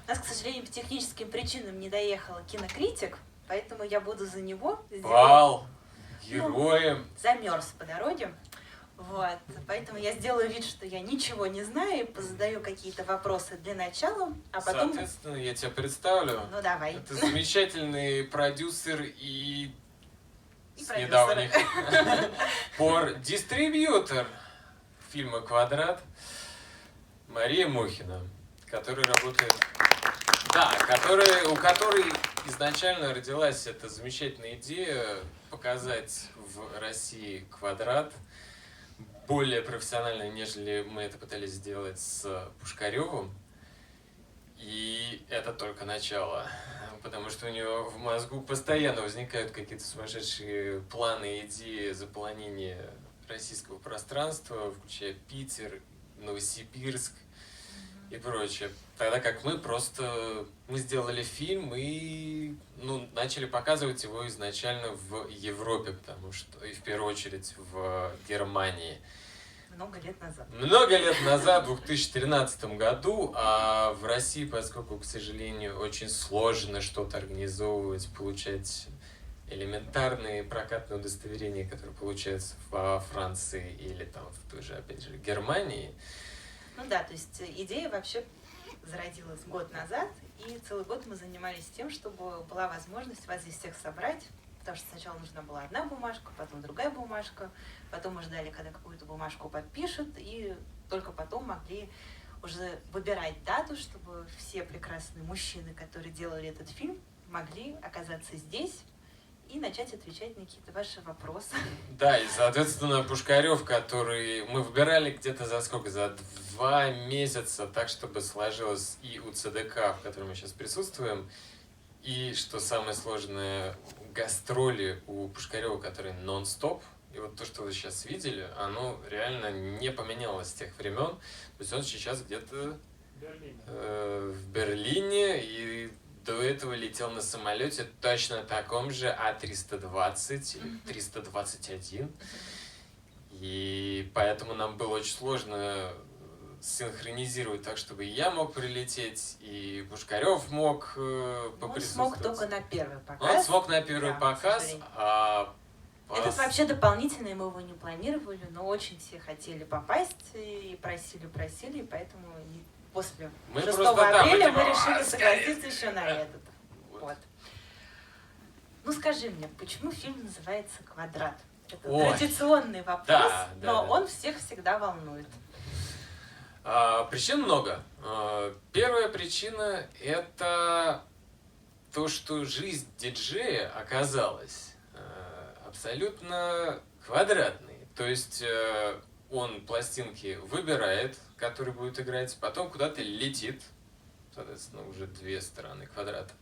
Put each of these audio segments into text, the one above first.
У нас, к сожалению, по техническим причинам не доехал кинокритик, поэтому я буду за него Вал! Героем! Замерз по дороге. Вот. Поэтому я сделаю вид, что я ничего не знаю, и задаю какие-то вопросы для начала, а потом... Соответственно, я тебя представлю. Ну, давай. Это замечательный продюсер и с продюсер. недавних пор дистрибьютор фильма «Квадрат» Мария Мухина, которая работает... Да, у которой изначально родилась эта замечательная идея показать в России «Квадрат» более профессионально, нежели мы это пытались сделать с Пушкаревым. И это только начало, потому что у него в мозгу постоянно возникают какие-то сумасшедшие планы, идеи заполонения российского пространства, включая Питер, Новосибирск и прочее. Тогда как мы сделали фильм и начали показывать его изначально в Европе, потому что, и в первую очередь в Германии. Много лет назад. Много лет назад, в 2013 году, а в России, поскольку, к сожалению, очень сложно что-то организовывать, получать элементарные прокатные удостоверения, которые получаются во Франции или там в той же, опять же, Германии. Ну да, то есть идея вообще зародилась год назад, и целый год мы занимались тем, чтобы была возможность вас здесь всех собрать, потому что сначала нужна была одна бумажка, потом другая бумажка, потом мы ждали, когда какую-то бумажку подпишут, и только потом могли уже выбирать дату, чтобы все прекрасные мужчины, которые делали этот фильм, могли оказаться здесь и начать отвечать на какие-то ваши вопросы. Да, и, соответственно, Пушкарев, который мы выбирали где-то за сколько? За 2 месяца, так, чтобы сложилось и у ЦДК, в котором мы сейчас присутствуем, и, что самое сложное, гастроли у Пушкарева, которые нон-стоп. И вот то, что вы сейчас видели, оно реально не поменялось с тех времен. То есть он сейчас где-то в Берлине, и до этого летел на самолете точно таком же А320 или 321. И поэтому нам было очень сложно синхронизировать так, чтобы и я мог прилететь, и Пушкарев мог поприсутствовать. Он смог только на первый показ. Он смог на первый показ, Этот вообще дополнительный, мы его не планировали, но очень все хотели попасть и просили, и поэтому после 6 апреля мы решили согласиться еще на этот. Вот. Ну скажи мне, почему фильм называется «Квадрат»? Это традиционный вопрос, но он всех всегда волнует. Причин много. Первая причина – это то, что жизнь диджея оказалась абсолютно квадратной. То есть он пластинки выбирает, которые будет играть, потом куда-то летит, соответственно, уже 2 стороны квадрата,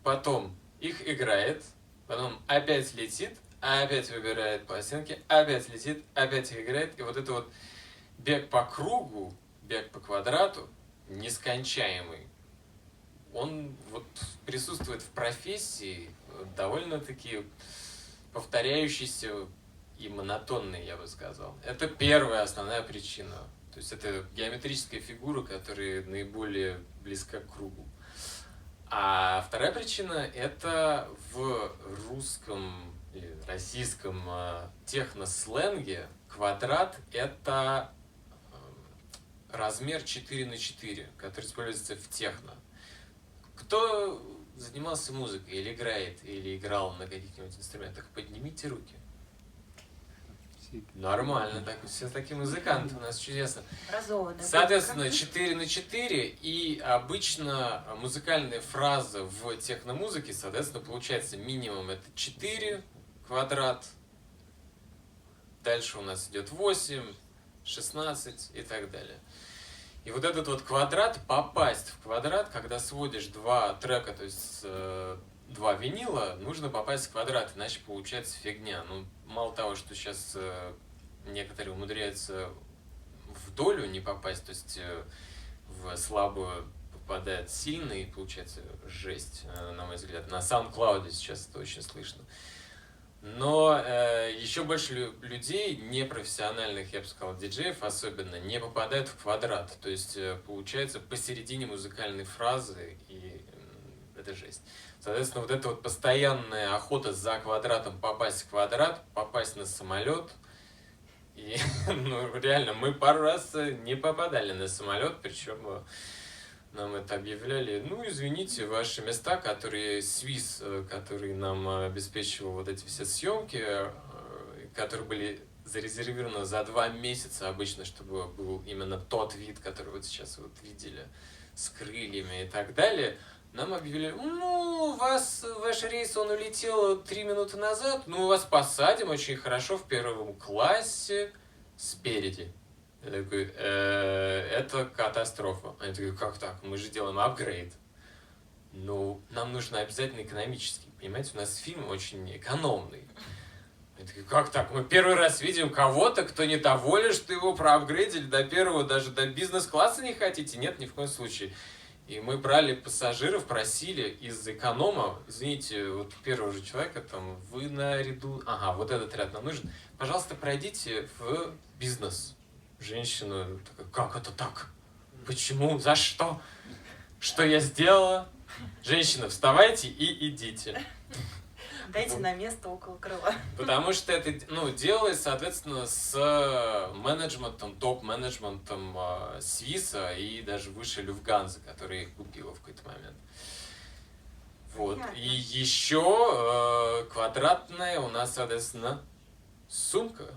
потом их играет, потом опять летит, опять выбирает пластинки, опять летит, опять их играет, и вот это вот бег по кругу, бег по квадрату, нескончаемый, он вот присутствует в профессии довольно-таки повторяющийся и монотонный, я бы сказал. Это первая основная причина. То есть это геометрическая фигура, которая наиболее близка к кругу. А вторая причина – это в русском или российском техносленге квадрат – это размер 4×4, который используется в техно. Кто занимался музыкой или играет, или играл на каких-нибудь инструментах, поднимите руки. Нормально, так, все такие музыканты у нас чудесно. Соответственно, 4×4, и обычно музыкальная фраза в техномузыке, соответственно, получается минимум это 4 квадрат, дальше у нас идет 8, 16 и так далее. И вот этот вот квадрат, попасть в квадрат, когда сводишь 2 трека, то есть 2 винила, нужно попасть в квадрат, иначе получается фигня. Ну, мало того, что сейчас некоторые умудряются в долю не попасть, то есть в слабую попадает сильно, и получается жесть, на мой взгляд. На SoundCloud сейчас это очень слышно. Но еще больше людей, непрофессиональных, я бы сказал, диджеев особенно, не попадают в квадрат. То есть получается посередине музыкальной фразы, и это жесть. Соответственно, вот эта вот постоянная охота за квадратом, попасть в квадрат, попасть на самолет. И ну, реально, мы пару раз не попадали на самолет, причем нам это объявляли. Ну, извините, ваши места, которые Свис, который нам обеспечивал вот эти все съемки, которые были зарезервированы за 2 месяца обычно, чтобы был именно тот вид, который вот сейчас вот видели, с крыльями и так далее. Нам объявили, ну, ваш рейс, он улетел 3 минуты назад, ну, мы вас посадим очень хорошо в первом классе спереди. Я такой, это катастрофа. Они такие, как так? Мы же делаем апгрейд. Ну, нам нужно обязательно экономический. Понимаете, у нас фильм очень экономный. Они такие, как так? Мы первый раз видим кого-то, кто недоволен, что его проапгрейдили до первого, даже до бизнес-класса не хотите? Нет, ни в коем случае. И мы брали пассажиров, просили из эконома, извините, вот первого же человека, там, вы на ряду, ага, вот этот ряд нам нужен, пожалуйста, пройдите в бизнес. Женщина такая, как это так? Почему? За что? Что я сделала? Женщина, вставайте и идите. Дайте на место около крыла. Потому что это, ну, делалось, соответственно, с менеджментом, топ-менеджментом Свиса и даже выше Люфтганза, который их купила в какой-то момент. Вот. Понятно. И еще квадратная у нас, соответственно, сумка,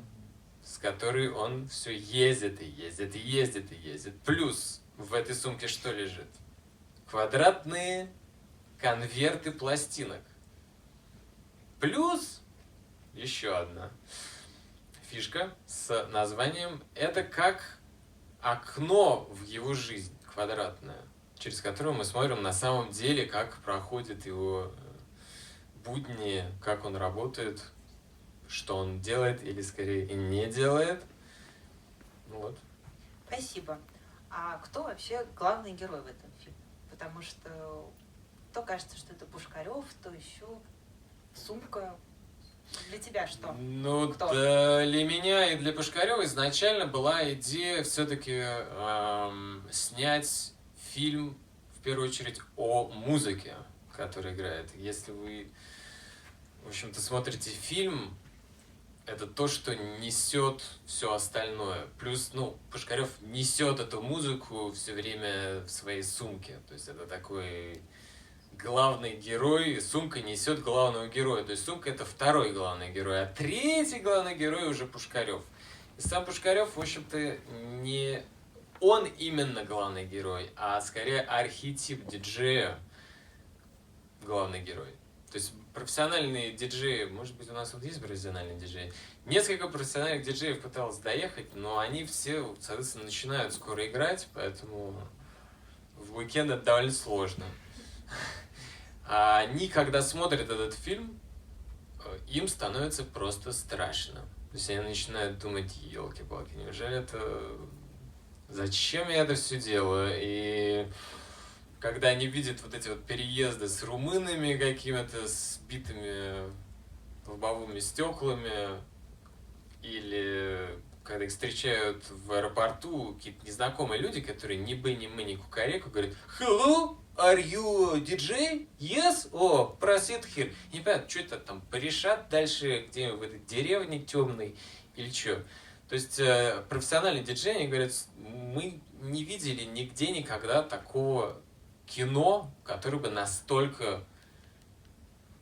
с которой он все ездит и ездит и ездит и ездит. Плюс в этой сумке что лежит? Квадратные конверты пластинок. Плюс еще одна фишка с названием «Это как окно в его жизнь квадратное», через которое мы смотрим на самом деле, как проходит его будни, как он работает, что он делает или скорее и не делает. Вот. Спасибо. А кто вообще главный герой в этом фильме? Потому что то кажется, что это Пушкарев, то еще сумка. Для тебя что? Ну, Кто? для меня и для Пушкарева изначально была идея все-таки снять фильм, в первую очередь, о музыке, которая играет. Если вы, в общем-то, смотрите фильм, это то, что несет все остальное. Плюс, ну, Пушкарев несет эту музыку все время в своей сумке. То есть это такой главный герой, сумка несет главного героя. То есть сумка это второй главный герой, а третий главный герой уже Пушкарев. И сам Пушкарев, в общем-то, не он именно главный герой, а скорее архетип диджея главный герой. То есть профессиональные диджеи, может быть, у нас вот есть профессиональные диджеи, несколько профессиональных диджеев пыталось доехать, но они все, соответственно, начинают скоро играть, поэтому в уикенд это довольно сложно. А они, когда смотрят этот фильм, им становится просто страшно. То есть они начинают думать, елки-палки, неужели это... Зачем я это все делаю? И когда они видят вот эти вот переезды с румынами какими-то, с битыми лобовыми стеклами, или когда их встречают в аэропорту какие-то незнакомые люди, которые ни бы, ни мы, ни кукареку, говорят «Hello, are you DJ? Yes? О, proceed here». Не понятно, что это там, порешат дальше где-нибудь в этой деревне темной или что. То есть профессиональные диджеи, они говорят, мы не видели нигде никогда такого кино, которое бы настолько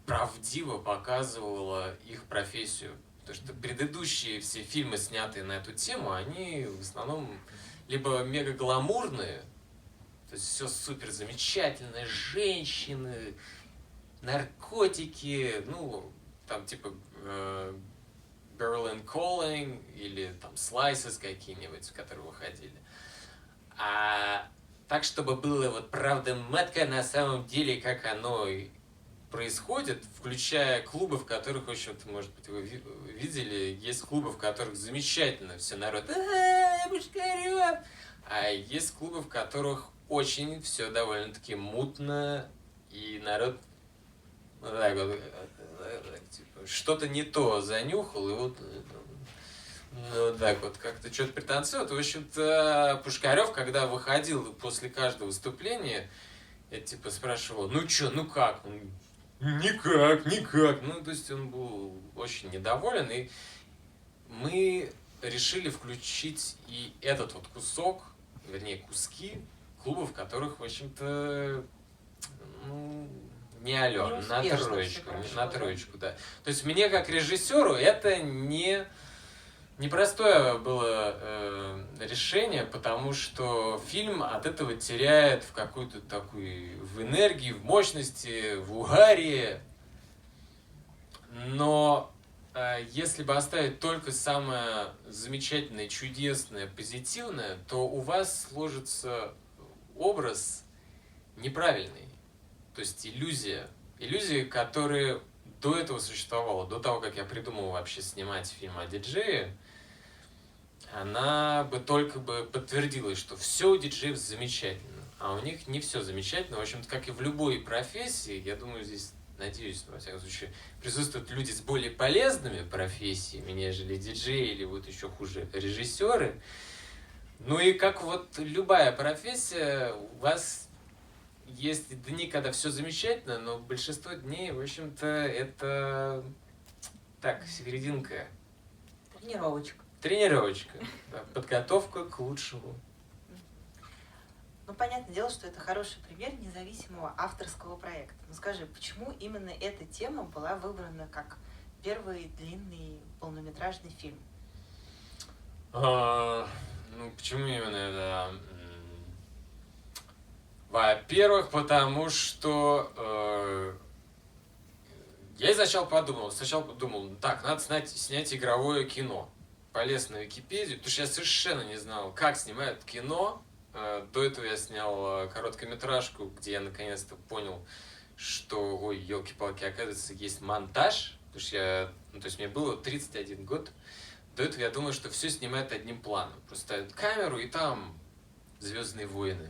правдиво показывало их профессию. Потому что предыдущие все фильмы, снятые на эту тему, они в основном либо мега гламурные, то есть все супер замечательно, женщины, наркотики, ну, там типа Girl and Calling или там Slices какие-нибудь, которые выходили. А так, чтобы было вот правда метко на самом деле, как оно происходит, включая клубы, в которых, в общем-то, может быть, вы видели, есть клубы, в которых замечательно все народ Пушкарев, а есть клубы, в которых очень все довольно-таки мутно, и народ вот так вот типа, что-то не то занюхал, и вот ну, так вот как-то что-то пританцевал. В общем-то, Пушкарев, когда выходил после каждого выступления, я типа спрашивал, ну чё, ну как? Он, никак, никак. Ну, то есть он был очень недоволен, и мы решили включить и этот вот кусок, вернее, куски клубов, в которых, в общем-то, ну, не алё, на троечку, на троечку, да. То есть мне, как режиссеру, это непростое было решение, потому что фильм от этого теряет в какую-то такую, в энергии, в мощности, в угаре. Но если бы оставить только самое замечательное, чудесное, позитивное, то у вас сложится образ неправильный. То есть иллюзия. Иллюзия, которая до этого существовала, до того, как я придумал вообще снимать фильм о диджее, она бы только бы подтвердила, что все у диджеев замечательно. А у них не все замечательно. В общем-то, как и в любой профессии, я думаю, здесь, надеюсь, во всяком случае, присутствуют люди с более полезными профессиями, нежели диджеи или вот еще хуже режиссеры. Ну и как вот любая профессия, у вас есть дни, когда все замечательно, но большинство дней, в общем-то, это так, серединка. Тренировочка. Тренировочка. Да, подготовка к лучшему. Ну, понятное дело, что это хороший пример независимого авторского проекта. Но скажи, почему именно эта тема была выбрана как первый длинный полнометражный фильм? Ну, почему именно это? Во-первых, потому что я сначала подумал, так, надо снять игровое кино. Полез на Википедию, потому что я совершенно не знал, как снимают кино. До этого я снял короткометражку, где я наконец-то понял, что, ой, елки-палки, оказывается, есть монтаж. Потому что то есть мне было 31 год. До этого я думал, что все снимают одним планом. Просто ставят камеру, и там «Звездные войны».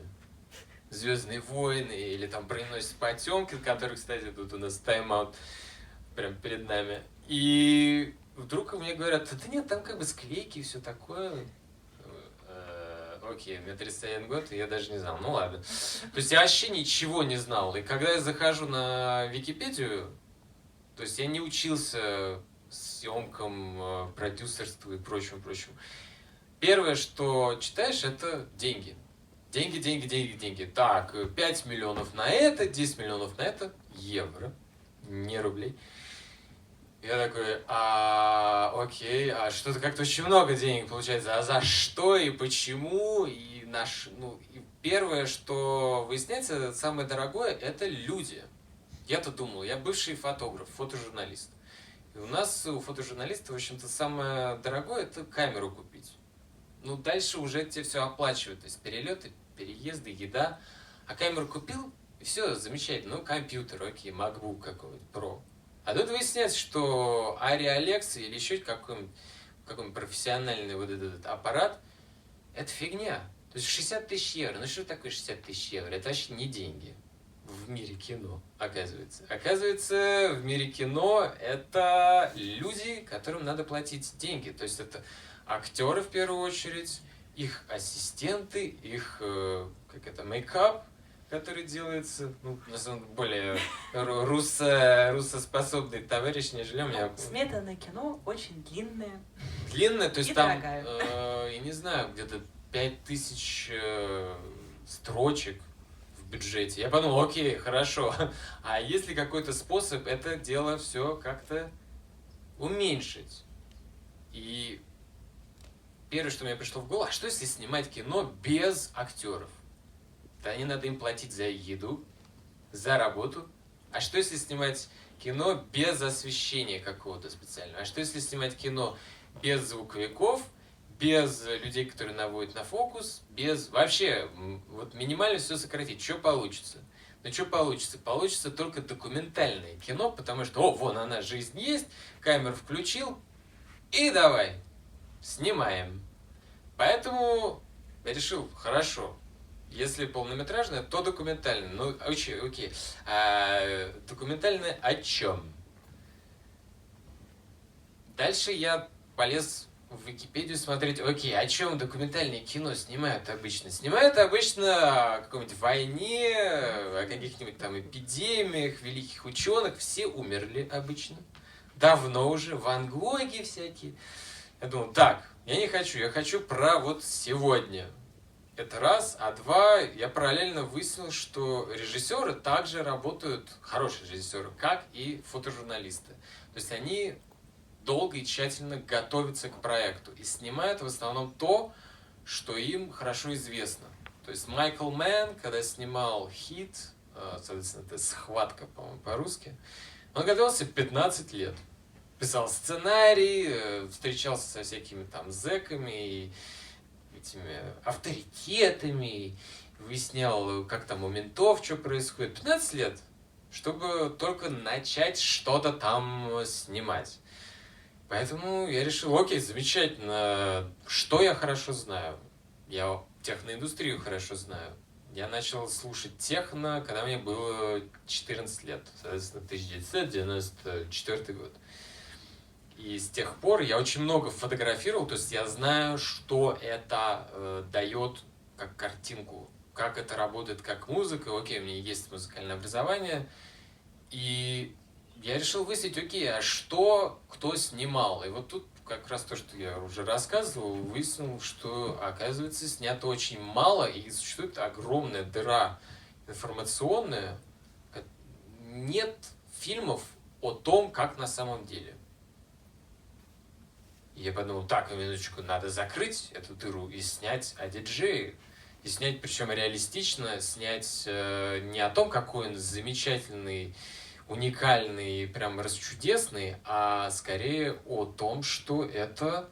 «Звездные войны», или там «Броненосец Потемкин», который, кстати, тут у нас тайм-аут прям перед нами. И вдруг мне говорят, да нет, там как бы склейки и все такое. Окей, мне 31 год, и я даже не знал. Ну ладно. То есть я вообще ничего не знал. И когда я захожу на Википедию, то есть я не учился съемкам, продюсерству и прочему. Первое, что читаешь, это деньги. Деньги. Так, 5 миллионов на это, 10 миллионов на это, евро, не рублей. Я такой, окей, что-то как-то очень много денег получается, а за что и почему? И первое, что выясняется, самое дорогое, это люди. Я-то думал, я бывший фотограф, фотожурналист. И у нас, у фотожурналиста, в общем-то, самое дорогое, это камеру купить. Ну, дальше уже тебе все оплачивают, то есть перелеты, переезды, еда. А камеру купил, и все, замечательно. Ну, компьютер, окей, MacBook какой-нибудь, Pro. А тут выясняется, что Ария Alexa или еще какой-нибудь профессиональный вот этот аппарат, это фигня. То есть 60 тысяч евро. Ну что такое 60 тысяч евро? Это вообще не деньги в мире кино, оказывается. Оказывается, в мире кино это люди, которым надо платить деньги. То есть это актеры в первую очередь, их ассистенты, их мейкап, который делается, ну, на самом деле, более руссоспособный товарищ, нежели у меня. Смета на кино очень длинная. Длинная, то есть и там, дорогая. Я не знаю, где-то 5000 строчек в бюджете. Я подумал, окей, хорошо. А есть ли какой-то способ это дело все как-то уменьшить? И первое, что мне пришло в голову, а что если снимать кино без актеров? Да не надо им платить за еду, за работу. А что если снимать кино без освещения какого-то специального? А что если снимать кино без звуковиков, без людей, которые наводят на фокус, без... Вообще, вот минимально все сократить. Что получится? Ну, что получится? Получится только документальное кино, потому что, вон она, жизнь есть, камеру включил, и давай, снимаем. Поэтому я решил, хорошо, если полнометражное, то документальное. Ну, окей. А документальное о чем? Дальше я полез в Википедию смотреть, окей, о чем документальное кино снимают обычно? Снимают обычно о какой-нибудь войне, о каких-нибудь там эпидемиях, великих ученых. Все умерли обычно. Давно уже, Ван Гоги всякие. Я думал, так, я не хочу, я хочу про вот сегодня. Это раз, а два, я параллельно выяснил, что режиссеры также работают, хорошие режиссеры, как и фотожурналисты. То есть они долго и тщательно готовятся к проекту и снимают в основном то, что им хорошо известно. То есть Майкл Мэнн, когда снимал «Хит», соответственно, это «Схватка», по-моему, по-русски, он готовился 15 лет. Писал сценарий, встречался со всякими там зэками и этими авторитетами, выяснял, как там у ментов что происходит. 15 лет, чтобы только начать что-то там снимать. Поэтому я решил, окей, замечательно, что я хорошо знаю? Я техноиндустрию хорошо знаю. Я начал слушать техно, когда мне было 14 лет, соответственно, 1994 год. И с тех пор я очень много фотографировал, то есть я знаю, что это дает как картинку, как это работает как музыка. Окей, у меня есть музыкальное образование, и я решил выяснить, окей, а что кто снимал? И вот тут как раз то, что я уже рассказывал, выяснил, что, оказывается, снято очень мало, и существует огромная дыра информационная. Нет фильмов о том, как на самом деле. И я подумал, так, минуточку, надо закрыть эту дыру и снять о диджее. И снять, причем реалистично, снять не о том, какой он замечательный, уникальный, прям расчудесный, а скорее о том, что это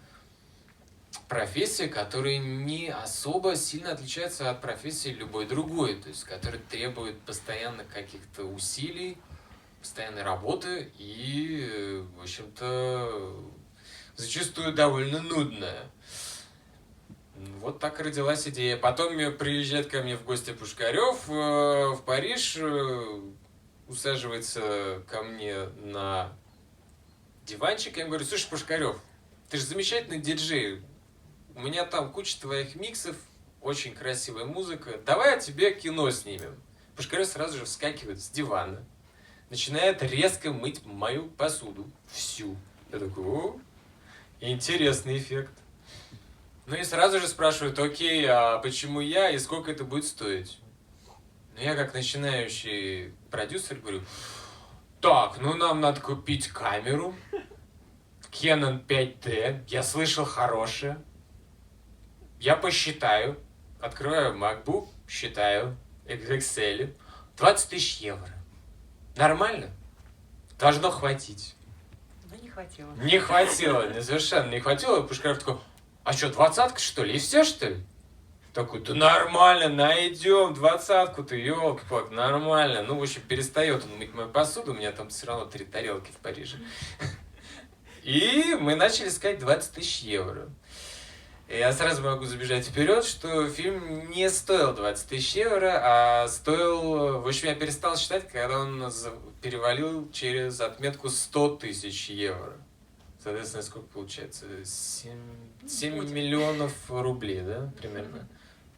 профессия, которая не особо сильно отличается от профессии любой другой, то есть которая требует постоянно каких-то усилий, постоянной работы и, в общем-то, зачастую довольно нудная. Вот так и родилась идея. Потом приезжает ко мне в гости Пушкарев в Париж, усаживается ко мне на диванчик, я ему говорю, слушай, Пушкарев, ты же замечательный диджей, у меня там куча твоих миксов, очень красивая музыка, давай о тебе кино снимем. Пушкарев сразу же вскакивает с дивана, начинает резко мыть мою посуду, всю. Я такой, о, интересный эффект. Ну и сразу же спрашивают, окей, а почему я и сколько это будет стоить? Ну я как начинающий продюсер говорю, так, ну нам надо купить камеру, Canon 5D, я слышал, хорошая. Я посчитаю, открываю MacBook, считаю, Excel, 20 тысяч евро. Нормально? Должно хватить. Ну, не хватило. Не хватило, совершенно не хватило. Пушкарев такой, а что, 20-ка что ли? И все что ли? Такой, да нормально, найдем 20-ку-то, елки-палки, нормально. Ну, в общем, перестает он мыть мою посуду, у меня там все равно 3 тарелки в Париже. И мы начали искать 20 тысяч евро. И я сразу могу забежать вперед, что фильм не стоил 20 тысяч евро, а стоил... В общем, я перестал считать, когда он перевалил через отметку 100 тысяч евро. Соответственно, сколько получается? 7 миллионов рублей, да, примерно?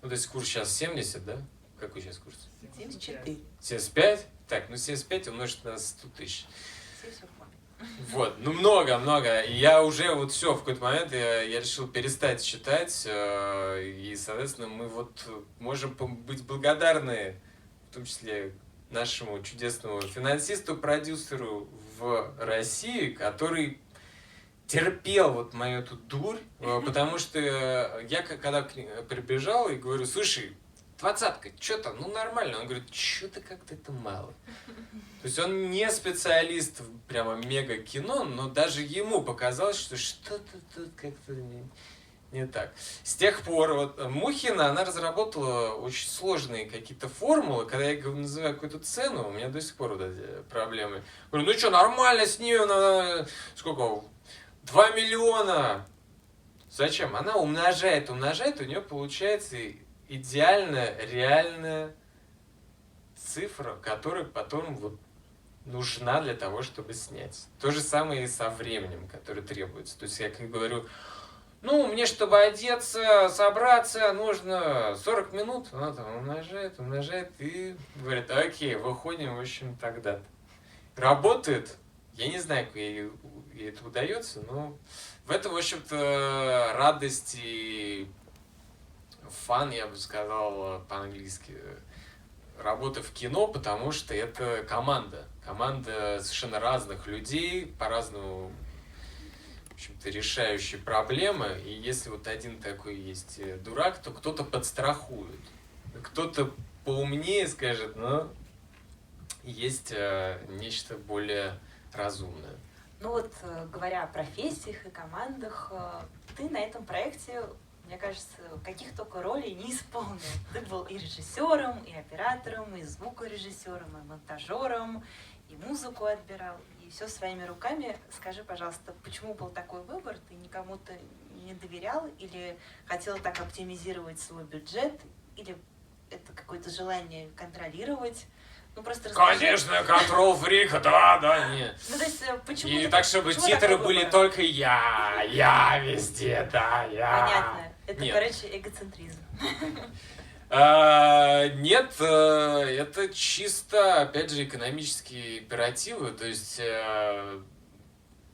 Ну, то есть курс сейчас 70, да? Какой сейчас курс? 74. 75? Так, ну 75 умножить на 100 тысяч. 70. Вот, ну много. И я уже вот все, в какой-то момент я решил перестать считать, и, соответственно, мы вот можем быть благодарны, в том числе нашему чудесному финансисту, продюсеру в России, который терпел вот мою эту дурь, потому что я когда прибежал и говорю, слушай, 20-ка, что-то, ну нормально. Он говорит, что-то как-то это мало. То есть он не специалист в прямо мега кино, но даже ему показалось, что что-то тут как-то не так. С тех пор вот Мухина, она разработала очень сложные какие-то формулы. Когда я называю какую-то цену, у меня до сих пор вот эти проблемы. Говорю, ну что, нормально снимем, сколько? 2 миллиона. Зачем? Она умножает, у нее получается идеальная, реальная цифра, которая потом вот нужна для того, чтобы снять. То же самое и со временем, которое требуется. То есть я как говорю, ну, мне, чтобы одеться, собраться, нужно 40 минут. Она там умножает, и говорит, окей, выходим, в общем, тогда. Работает. Я не знаю, как ей это удается, но в этом, в общем-то, радость и фан, я бы сказал по-английски, работа в кино, потому что это команда. Команда совершенно разных людей, по-разному, в общем-то, решающие проблемы. И если вот один такой есть дурак, то кто-то подстрахует. Кто-то поумнее скажет, но есть нечто более разумное. Ну вот, говоря о профессиях и командах, ты на этом проекте, мне кажется, каких только ролей не исполнил. Ты был и режиссером, и оператором, и звукорежиссером, и монтажером, и музыку отбирал, и все своими руками. Скажи, пожалуйста, почему был такой выбор? Ты никому-то не доверял или хотел так оптимизировать свой бюджет, или это какое-то желание контролировать? Ну, просто расскажи. Конечно, контрол-фрик, да, нет. Ну, то есть, почему И так, чтобы титры были только я везде, да, я. Понятно. Это, Нет. короче, эгоцентризм. Нет, это чисто, опять же, экономические императивы. То есть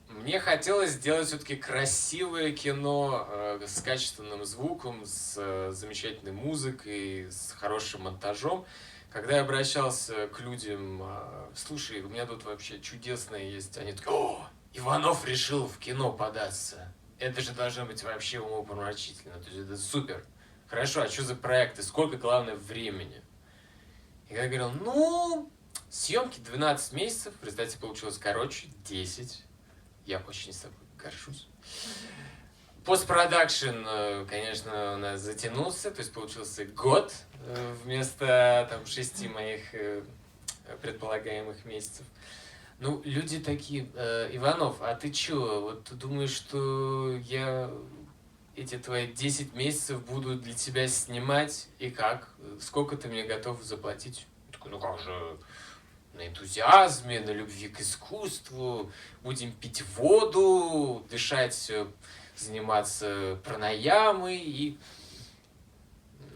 мне хотелось сделать все-таки красивое кино с качественным звуком, с замечательной музыкой, с хорошим монтажом. Когда я обращался к людям, слушай, у меня тут вообще чудесное есть, они такие, о, Иванов решил в кино податься. Это же должно быть вообще умопомрачительно, то есть это супер. Хорошо, а что за проект и сколько, главное, времени? И я говорил, ну, съемки 12 месяцев, в результате получилось короче, 10. Я очень собой горжусь. Постпродакшн, конечно, у нас затянулся, то есть получился год вместо там 6 моих предполагаемых месяцев. Ну, люди такие, Иванов, а ты чё, вот ты думаешь, что я эти твои 10 месяцев буду для тебя снимать, и как? Сколько ты мне готов заплатить? Я такой, ну как же, на энтузиазме, на любви к искусству, будем пить воду, дышать, заниматься пранаямой, и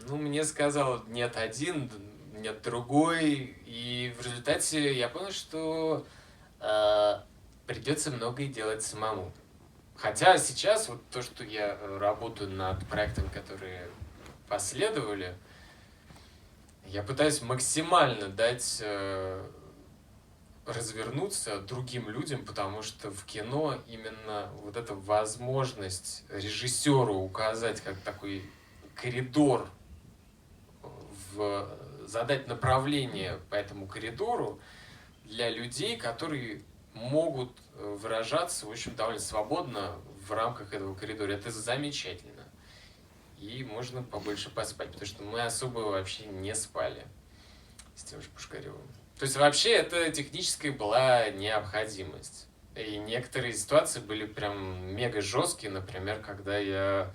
ну, мне сказал, нет один, нет другой, и в результате я понял, что придется многое делать самому. Хотя сейчас вот то, что я работаю над проектами, которые последовали, я пытаюсь максимально дать развернуться другим людям, потому что в кино именно вот эта возможность режиссеру указать как такой коридор, задать направление по этому коридору для людей, которые могут выражаться, в общем, довольно свободно в рамках этого коридора. Это замечательно. И можно побольше поспать, потому что мы особо вообще не спали с тем же Пушкаревым. То есть вообще это техническая была необходимость. И некоторые ситуации были прям мега жесткие, например, когда я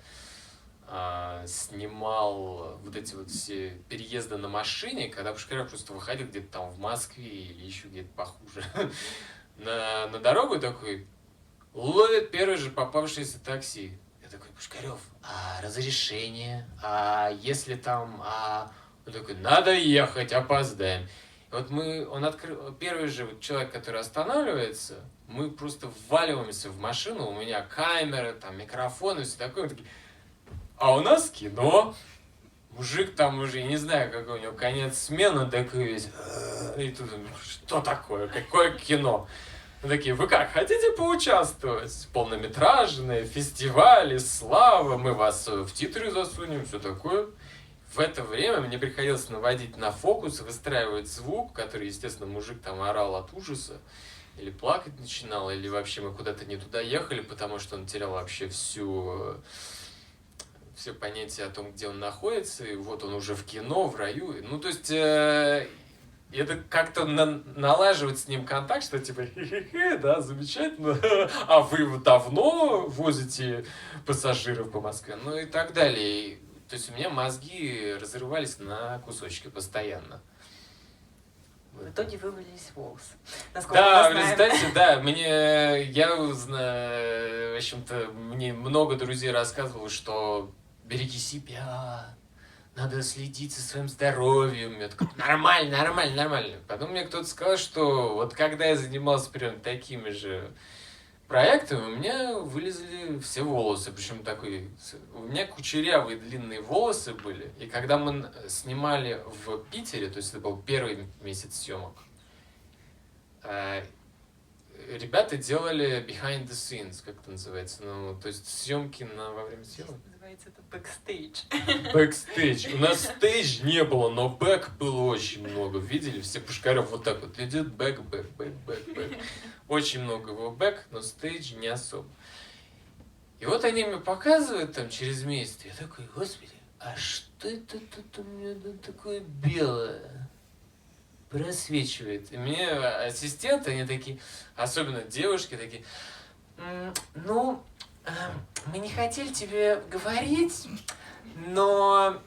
снимал вот эти вот все переезды на машине, когда Пушкарев просто выходил где-то там в Москве или еще где-то похуже на дорогу, такой ловит первое же попавшееся такси. Я такой, Пушкарев, а разрешение? А если там... Он такой, надо ехать, опоздаем. И вот он открыл, первый же вот человек, который останавливается, мы просто вваливаемся в машину, у меня камера, там микрофон и все такое. Мы такие, а у нас кино. Мужик там уже, я не знаю, какой у него конец смены, такой весь. И тут, что такое, какое кино? Мы такие, вы как, хотите поучаствовать? Полнометражные, фестивали, слава, мы вас в титры засунем, все такое. В это время мне приходилось наводить на фокус, выстраивать звук, который, естественно, мужик там орал от ужаса, или плакать начинал, или вообще мы куда-то не туда ехали, потому что он терял вообще все понятие о том, где он находится, и вот он уже в кино, в раю. Ну, то есть, это как-то налаживать с ним контакт, что типа, хе-хе-хе, да, замечательно, а вы давно возите пассажиров по Москве, ну и так далее. То есть у меня мозги разрывались на кусочки постоянно. В итоге вывалились волосы. Насколько Да, мы в знаем. результате, да, в общем-то, мне много друзей рассказывало, что береги себя, надо следить за своим здоровьем. Я такой, нормально, нормально, нормально. Потом мне кто-то сказал, что вот когда я занимался прям такими же проектами, у меня вылезли все волосы. Причем у меня кучерявые длинные волосы были. И когда мы снимали в Питере, то есть это был первый месяц съемок, ребята делали behind the scenes, как это называется, ну, то есть съемки во время съемок. Называется это бэкстейдж. Бэкстейдж. У нас стейдж не было, но бэк было очень много. Видели? Все Пушкарев вот так вот идет бэк. Очень много его бэк, но стейдж не особо. И вот они мне показывают там через месяц. Я такой, господи, а что это тут у меня тут такое белое? Просвечивает. И мне ассистенты, они такие, особенно девушки, такие, ну, мы не хотели тебе говорить, но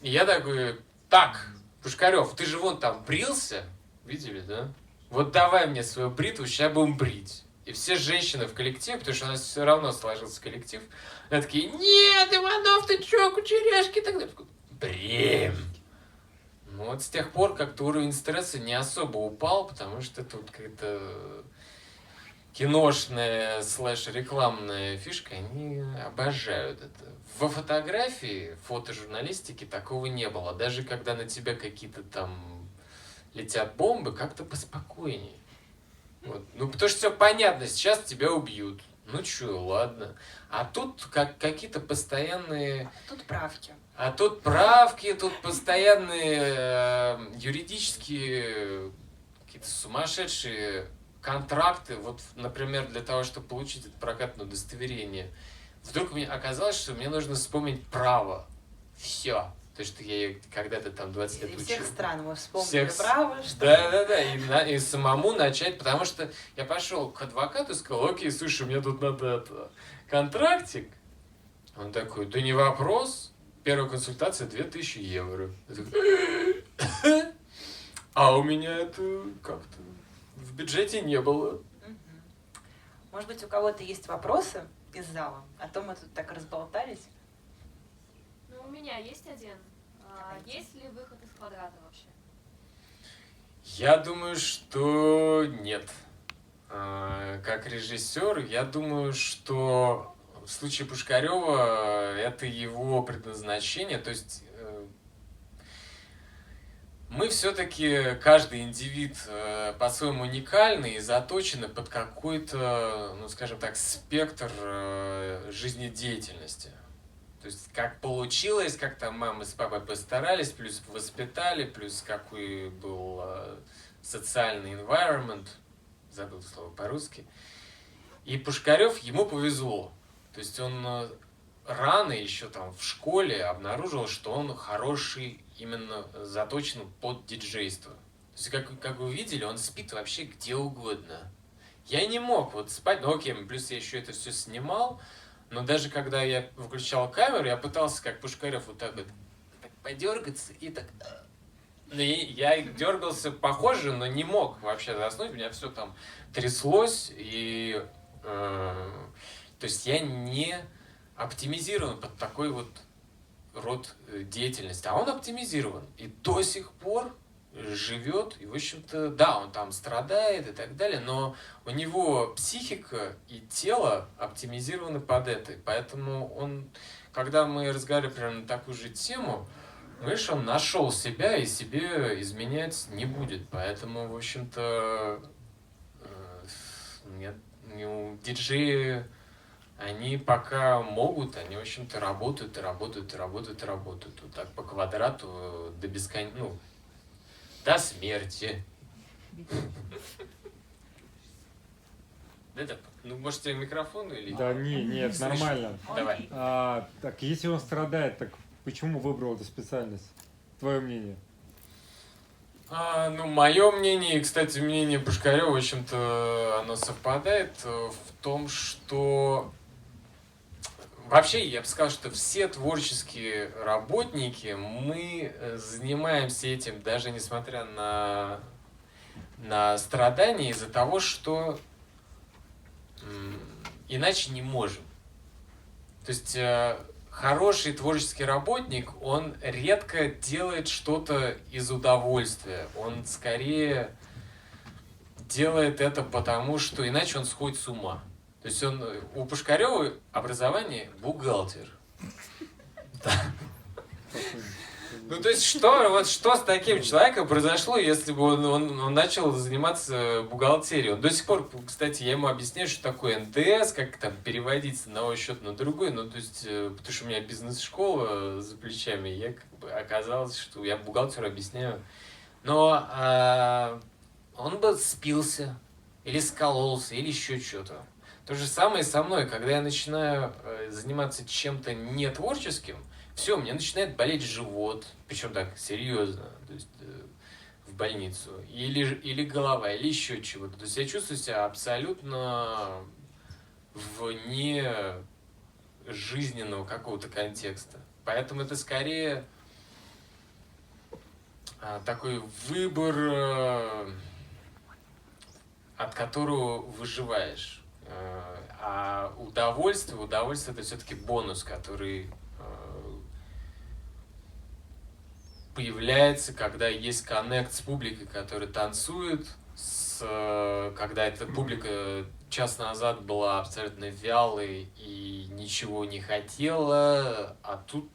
я такой, так, Пушкарев, ты же вон там брился, видели, да? Вот давай мне свою бритву, сейчас будем брить. И все женщины в коллективе, потому что у нас все равно сложился коллектив, они такие, нет, Иванов, ты чё, кучеряшки, так далее. Брем. Ну вот с тех пор как-то уровень стресса не особо упал, потому что тут какая-то киношная /рекламная фишка, они обожают это. Во фотографии, фотожурналистике такого не было. Даже когда на тебя какие-то там летят бомбы, как-то поспокойнее. Вот. Ну, потому что все понятно, сейчас тебя убьют. Ну чё, ладно. А тут какие-то постоянные... Тут правки. тут постоянные юридические какие-то сумасшедшие контракты. Вот, например, для того, чтобы получить это прокатное удостоверение, вдруг мне оказалось, что мне нужно вспомнить право. Все. То, что я когда-то там 20 лет учил. Всех стран мы вспомнили право. Что... Да. И самому начать, потому что я пошел к адвокату и сказал, окей, слушай, мне тут надо контрактик. Он такой, да не вопрос. Первая консультация 2000 евро. А у меня это как-то в бюджете не было. Может быть, у кого-то есть вопросы из зала? А то мы тут так разболтались. Ну, у меня есть один. Есть ли выход из квадрата вообще? Я думаю, что нет. Как режиссер, я думаю, что в случае Пушкарева это его предназначение. То есть мы все-таки, каждый индивид по-своему уникальный и заточены под какой-то, ну скажем так, спектр жизнедеятельности. То есть как получилось, как там мама с папой постарались, плюс воспитали, плюс какой был социальный environment, забыл слово по-русски. И Пушкарев, ему повезло. То есть он рано еще там в школе обнаружил, что он хороший, именно заточен под диджейство. То есть, как вы видели, он спит вообще где угодно. Я не мог вот спать, ну окей, плюс я еще это все снимал, но даже когда я выключал камеру, я пытался, как Пушкарев, вот так вот подергаться и так... Ну, я дергался похоже, но не мог вообще заснуть, у меня все там тряслось, и... то есть я не оптимизирован под такой вот род деятельности, а он оптимизирован и до сих пор живет, и, в общем-то, да, он там страдает и так далее, но у него психика и тело оптимизированы под это, поэтому он, когда мы разговаривали прямо на такую же тему, видишь, он нашел себя и себе изменять не будет, поэтому, в общем-то, нет, диджеи, они пока могут, они, в общем-то, работают. Вот так по квадрату до до смерти. Ну, может, тебе микрофон или... Да нет, нормально. Давай. Так, если он страдает, так почему выбрал эту специальность? Твое мнение? Ну, мое мнение, и, кстати, мнение Пушкарева, в общем-то, оно совпадает в том, что вообще, я бы сказал, что все творческие работники, мы занимаемся этим, даже несмотря на страдания из-за того, что иначе не можем. То есть хороший творческий работник, он редко делает что-то из удовольствия. Он скорее делает это потому, что иначе он сходит с ума. То есть у Пушкарева образование бухгалтер. Ну, то есть, что с таким человеком произошло, если бы он начал заниматься бухгалтерией? Он до сих пор, кстати, я ему объясняю, что такое НДС, как там переводить с одного счета на другой. Ну, то есть, потому что у меня бизнес-школа за плечами, я как бы оказалось, что я бухгалтеру объясняю. Но он бы спился, или скололся, или еще что-то. То же самое со мной, когда я начинаю заниматься чем-то не творческим, все, мне начинает болеть живот, причем так серьезно, то есть в больницу, или голова, или еще чего-то. То есть я чувствую себя абсолютно вне жизненного какого-то контекста. Поэтому это скорее такой выбор, от которого выживаешь. А удовольствие это все-таки бонус, который появляется, когда есть коннект с публикой, которая танцует, когда эта публика час назад была абсолютно вялой и ничего не хотела, а тут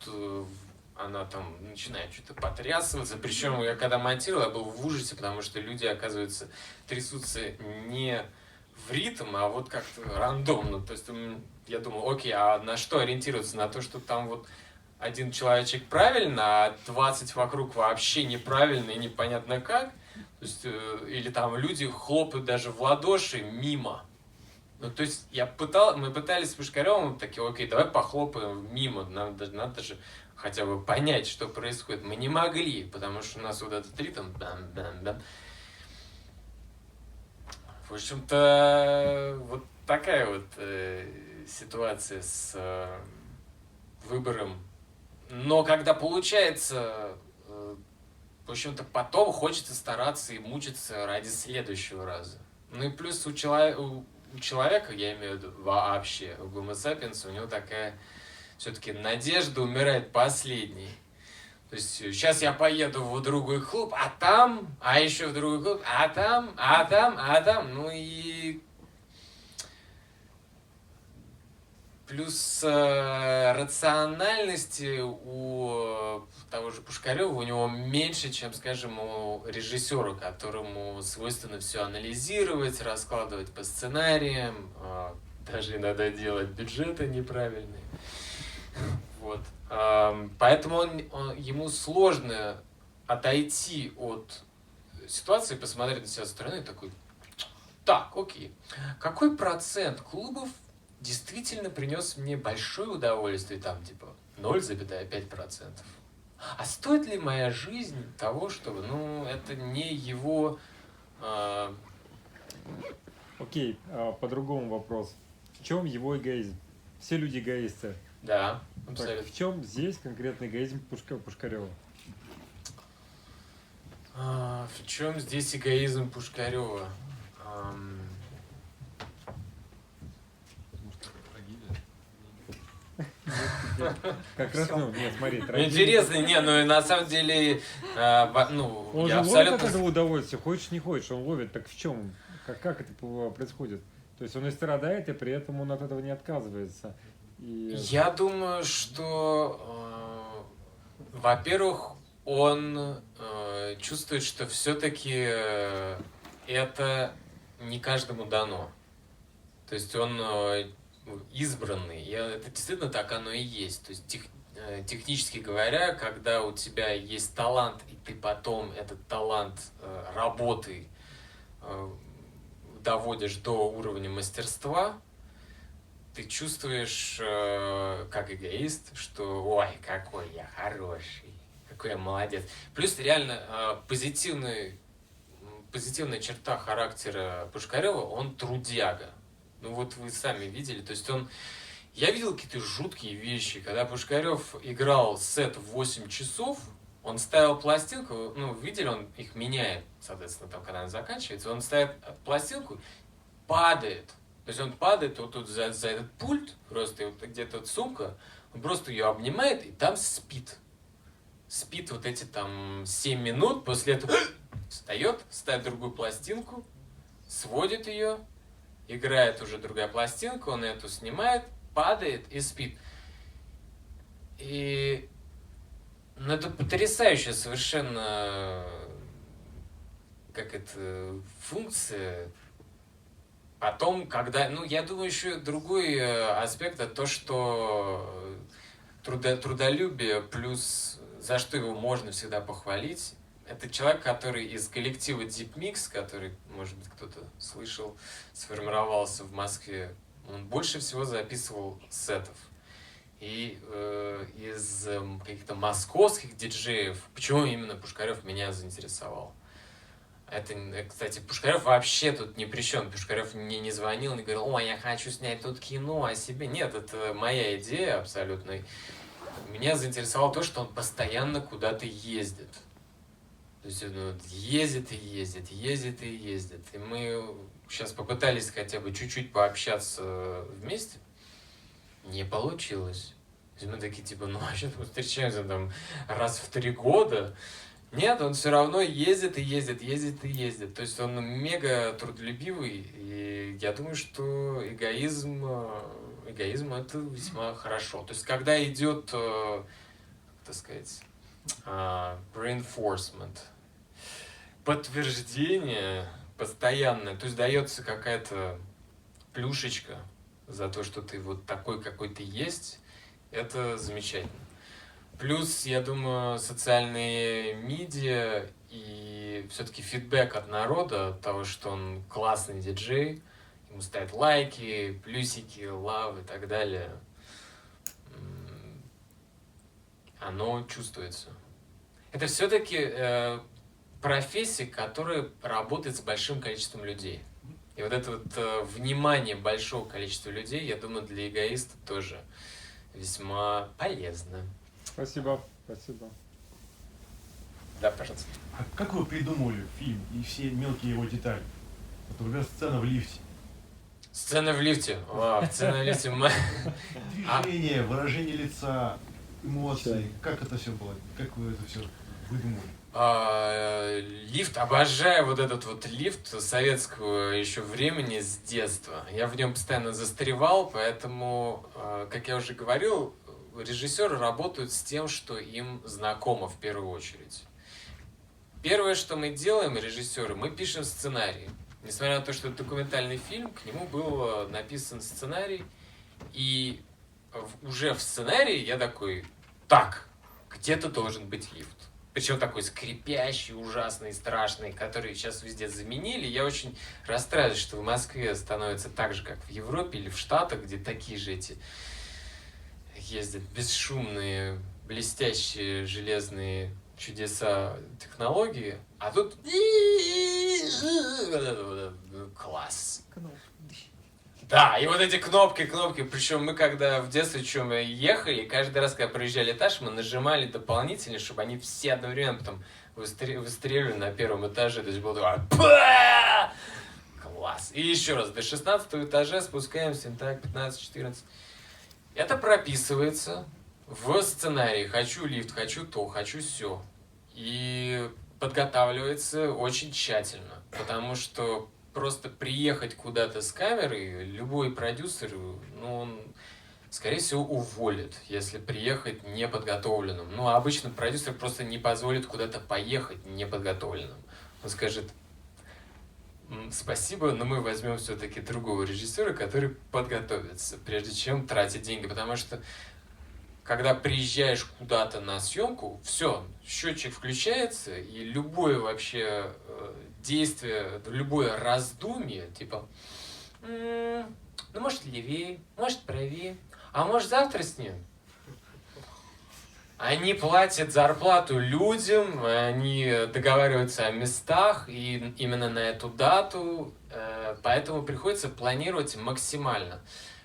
она там начинает что-то потрясываться. Причем я когда монтировал, я был в ужасе, потому что люди, оказывается, трясутся не в ритм, а вот как-то рандомно. То есть я думал, окей, а на что ориентироваться? На то, что там вот один человечек правильно, а 20 вокруг вообще неправильно и непонятно как. То есть, или там люди хлопают даже в ладоши мимо. Ну, то есть мы пытались с Пушкаревым такие, окей, давай похлопаем мимо, надо же хотя бы понять, что происходит. Мы не могли, потому что у нас вот этот ритм, бам-бам-бам. В общем-то, вот такая вот ситуация с выбором. Но когда получается, в общем-то, потом хочется стараться и мучиться ради следующего раза. Ну и плюс у человека, я имею в виду вообще, у Homo sapiens, у него такая все-таки надежда умирает последней. То есть сейчас я поеду в другой клуб, а еще в другой клуб, а там. Ну и плюс рациональности у того же Пушкарева у него меньше, чем, скажем, у режиссера, которому свойственно все анализировать, раскладывать по сценариям, даже иногда делать бюджеты неправильные. Вот. Поэтому ему сложно отойти от ситуации, посмотреть на себя со стороны и такой, так, окей, какой процент клубов действительно принес мне большое удовольствие, там типа 0,5%. А стоит ли моя жизнь того, чтобы, это не его... Окей, по-другому вопрос. В чем его эгоизм? Все люди эгоисты. Да, абсолютно. Так, в чем здесь конкретный эгоизм Пушкарева? В чем здесь эгоизм Пушкарева? Как раз, нет, смотри, интересно, на самом деле, он же ловит от этого удовольствие, хочешь не хочешь, он ловит, так в чем? Как это происходит? То есть он и страдает, и при этом он от этого не отказывается. Я думаю, что, во-первых, он чувствует, что все-таки это не каждому дано. То есть он избранный. Это действительно так оно и есть. То есть технически говоря, когда у тебя есть талант, и ты потом этот талант работой доводишь до уровня мастерства, ты чувствуешь, как эгоист, что ой, какой я хороший, какой я молодец. Плюс реально позитивная черта характера Пушкарева, он трудяга. Ну вот вы сами видели, то есть он Я видел какие-то жуткие вещи, когда Пушкарев играл сет в 8 часов, он ставил пластинку, ну, видели, он их меняет, соответственно, там, когда она заканчивается, он ставит пластинку, падает. То есть он падает вот тут за этот пульт, просто вот где-то вот сумка, он просто ее обнимает и там спит. Спит вот эти там 7 минут, после этого встает, ставит другую пластинку, сводит ее, играет уже другая пластинка, он эту снимает, падает и спит. И ну, это потрясающая совершенно как это функция. Потом, когда, ну, я думаю, еще другой аспект это то, что трудолюбие плюс за что его можно всегда похвалить. Это человек, который из коллектива Deep Mix, который, может быть, кто-то слышал, сформировался в Москве. Он больше всего записывал сетов. И из каких-то московских диджеев, почему именно Пушкарев меня заинтересовал? Это, кстати, Пушкарев вообще тут ни при чем. Пушкарев мне не звонил, не говорил, ой, я хочу снять тут кино о себе. Нет, это моя идея абсолютно. Меня заинтересовало то, что он постоянно куда-то ездит. То есть он ездит и ездит, ездит и ездит. И мы сейчас попытались хотя бы чуть-чуть пообщаться вместе. Не получилось. То есть мы такие, типа, ну вообще мы встречаемся там раз в 3 года. Нет, он все равно ездит и ездит, ездит и ездит. То есть он мега трудолюбивый. И я думаю, что эгоизм это весьма хорошо. То есть когда идет, так сказать, reinforcement, подтверждение постоянное, то есть дается какая-то плюшечка за то, что ты вот такой, какой ты есть, это замечательно. Плюс, я думаю, социальные медиа и все-таки фидбэк от народа, от того, что он классный диджей, ему ставят лайки, плюсики, лав и так далее, оно чувствуется. Это все-таки профессия, которая работает с большим количеством людей. И вот это вот внимание большого количества людей, я думаю, для эгоиста тоже весьма полезно. Спасибо, спасибо. Да, пожалуйста. А как вы придумали фильм и все мелкие его детали? Вот, например, сцена в лифте. Сцена в лифте. Вау, сцена в лифте. Движение, выражение лица, эмоции. Как это все было? Как вы это все выдумали? Лифт, обожаю вот этот вот лифт советского еще времени с детства. Я в нем постоянно застревал, поэтому, как я уже говорил, режиссеры работают с тем, что им знакомо в первую очередь. Первое, что мы делаем, режиссеры, мы пишем сценарий. Несмотря на то, что это документальный фильм, к нему был написан сценарий, и уже в сценарии я такой, так, где-то должен быть лифт. Причем такой скрипящий, ужасный, страшный, который сейчас везде заменили. Я очень расстраиваюсь, что в Москве становится так же, как в Европе или в Штатах, где такие же эти ездят бесшумные, блестящие, железные чудеса технологии. А тут класс. Да, и вот эти кнопки, причем мы когда в детстве чем ехали, каждый раз, когда проезжали этаж, мы нажимали дополнительно, чтобы они все одновременно потом выстреливали на первом этаже, то есть было такое класс. И еще раз, до 16 этажа спускаемся, так, 15-14. Это прописывается в сценарии, хочу лифт, хочу то, хочу сё. И подготавливается очень тщательно, потому что просто приехать куда-то с камерой, любой продюсер, ну, он, скорее всего, уволит, если приехать неподготовленным. Ну, а обычно продюсер просто не позволит куда-то поехать неподготовленным. Он скажет, спасибо, но мы возьмем все-таки другого режиссера, который подготовится, прежде чем тратить деньги. Потому что, когда приезжаешь куда-то на съемку, все, счетчик включается, и любое вообще действие, любое раздумье, типа, ну, может, левее, может, правее, а может, завтра снимем. Они платят зарплату людям, они договариваются о местах, и именно на эту дату, поэтому приходится планировать максимально.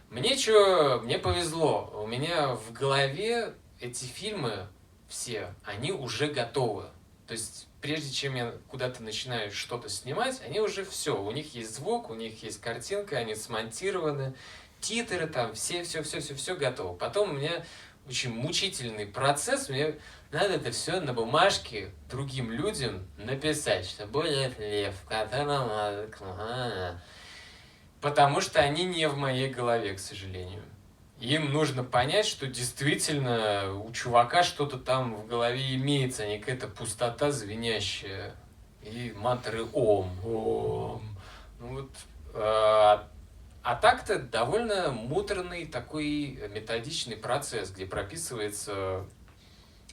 Мне повезло. У меня в голове эти фильмы все, они уже готовы. То есть, прежде чем я куда-то начинаю что-то снимать, они уже все. У них есть звук, у них есть картинка, они смонтированы, титры там, все готово. Потом у меня очень мучительный процесс, мне надо это все на бумажке другим людям написать, что будет лев, потому что они не в моей голове, к сожалению. Им нужно понять, что действительно у чувака что-то там в голове имеется, а не какая-то пустота звенящая. И мантры ом. Ну вот, а так-то довольно муторный такой методичный процесс, где прописывается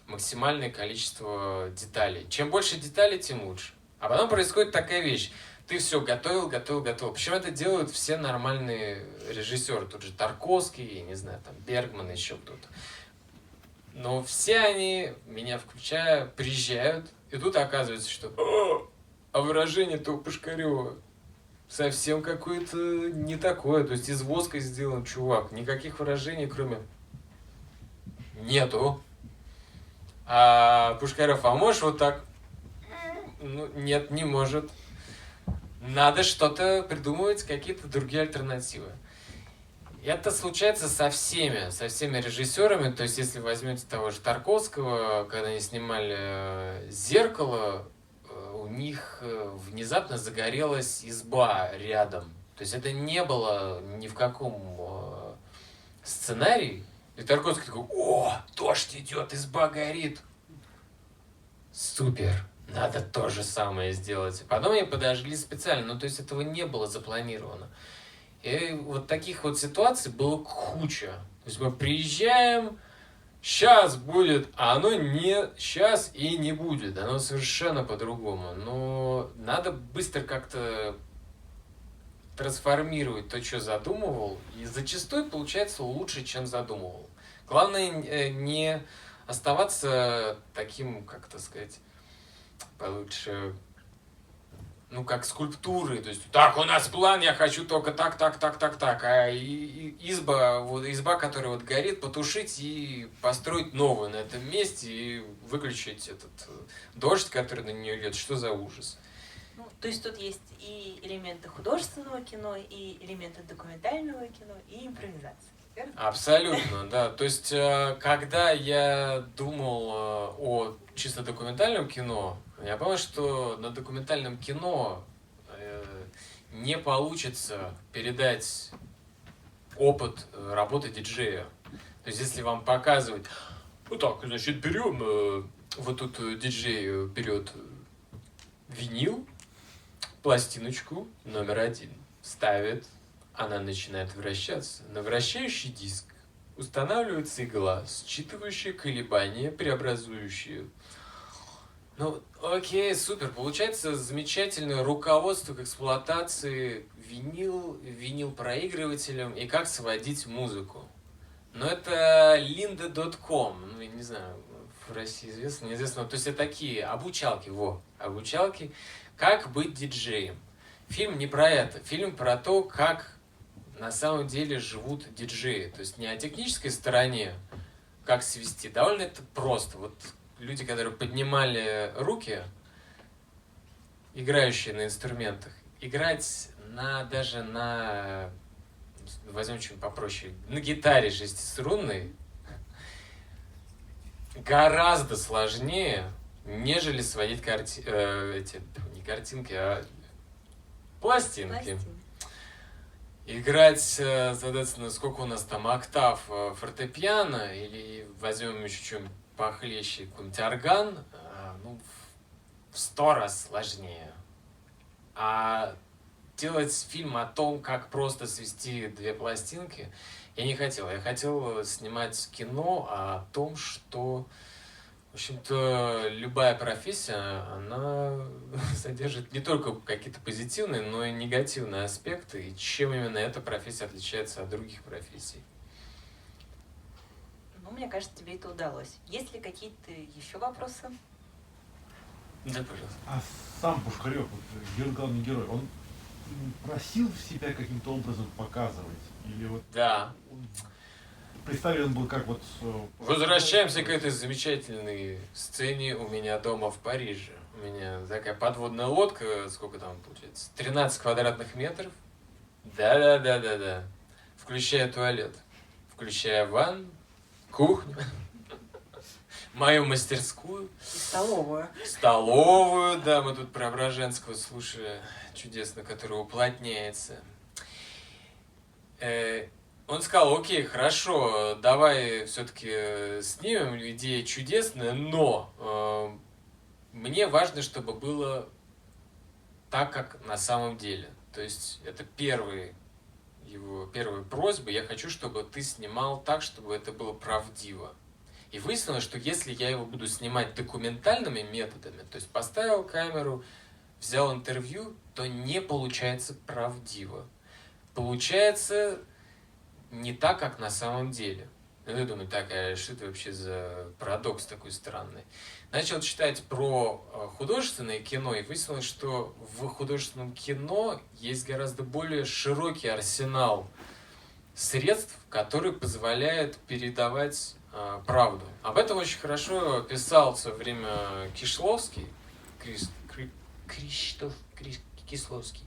максимальное количество деталей. Чем больше деталей, тем лучше. А потом происходит такая вещь. Ты все готовил. Причем это делают все нормальные режиссеры. Тут же Тарковский, я не знаю, там Бергман, еще кто-то. Но все они, меня включая, приезжают, и тут оказывается, что а выражение-то у Пушкарева совсем какое-то не такое. То есть из воска сделан чувак. Никаких выражений, кроме нету. А Пушкарев, а можешь вот так? Ну, нет, не может. Надо что-то придумывать, какие-то другие альтернативы. Это случается со всеми режиссерами. То есть, если возьмете того же Тарковского, когда они снимали «Зеркало», у них внезапно загорелась изба рядом. То есть, это не было ни в каком сценарии. И Тарковский такой: о, дождь идет, изба горит. Супер. Надо то же самое сделать. Потом они подожгли специально, то есть этого не было запланировано. И вот таких вот ситуаций было куча. То есть мы приезжаем, сейчас будет, а оно не сейчас и не будет. Оно совершенно по-другому. Но надо быстро как-то трансформировать то, что задумывал. И зачастую получается лучше, чем задумывал. Главное не оставаться таким, как это сказать, получше, как скульптуры, то есть, так, у нас план, я хочу только так, а изба, которая вот горит, потушить и построить новую на этом месте и выключить этот дождь, который на нее идет, что за ужас. То есть тут есть и элементы художественного кино, и элементы документального кино, и импровизации. Верно? Абсолютно, да. То есть, когда я думал о чисто документальном кино, я понял, что на документальном кино не получится передать опыт работы диджея. То есть, если вам показывать, вот так, значит, берем, вот тут диджей берет винил, пластиночку номер 1, ставит, она начинает вращаться. На вращающий диск устанавливается игла, считывающая колебания, преобразующие. Окей, супер. Получается замечательное руководство к эксплуатации винил-проигрывателем и как сводить музыку. Но это lynda.com, я не знаю, в России известно, неизвестно. То есть это такие обучалки, обучалки, как быть диджеем. Фильм не про это. Фильм про то, как на самом деле живут диджеи. То есть не о технической стороне, как свести. Довольно это просто. Вот люди, которые поднимали руки, играющие на инструментах, играть даже на, возьмем что-нибудь попроще, на гитаре шестиструнной гораздо сложнее, нежели сводить не картинки, а пластинки. Играть, соответственно, сколько у нас там октав фортепиано, или возьмем еще что-нибудь похлеще, какой-нибудь орган, в 100 раз сложнее. А делать фильм о том, как просто свести 2 пластинки, я не хотел. Я хотел снимать кино о том, что, в общем-то, любая профессия, она содержит не только какие-то позитивные, но и негативные аспекты, и чем именно эта профессия отличается от других профессий. Мне кажется, тебе это удалось. Есть ли какие-то еще вопросы? Да, пожалуйста. А сам Пушкарев, главный герой, он просил себя каким-то образом показывать? Или вот Да. представлен был как вот... Возвращаемся к этой замечательной сцене у меня дома в Париже. У меня такая подводная лодка, сколько там получается? 13 квадратных метров. Да. Включая туалет, включая ванну, кухню, мою мастерскую. И столовую. Столовую, да, мы тут Преображенского слушали, чудесно, который уплотняется. Он сказал, окей, хорошо, давай все-таки снимем, идея чудесная, но мне важно, чтобы было так, как на самом деле. То есть это первая просьба, я хочу, чтобы ты снимал так, чтобы это было правдиво. И выяснилось, что если я его буду снимать документальными методами, то есть поставил камеру, взял интервью, то не получается правдиво. Получается не так, как на самом деле. Ну, я думаю, так, а что это вообще за парадокс такой странный? Начал читать про художественное кино, и выяснилось, что в художественном кино есть гораздо более широкий арсенал средств, которые позволяют передавать правду. Об этом очень хорошо писал в свое время Кисловский, Кисловский,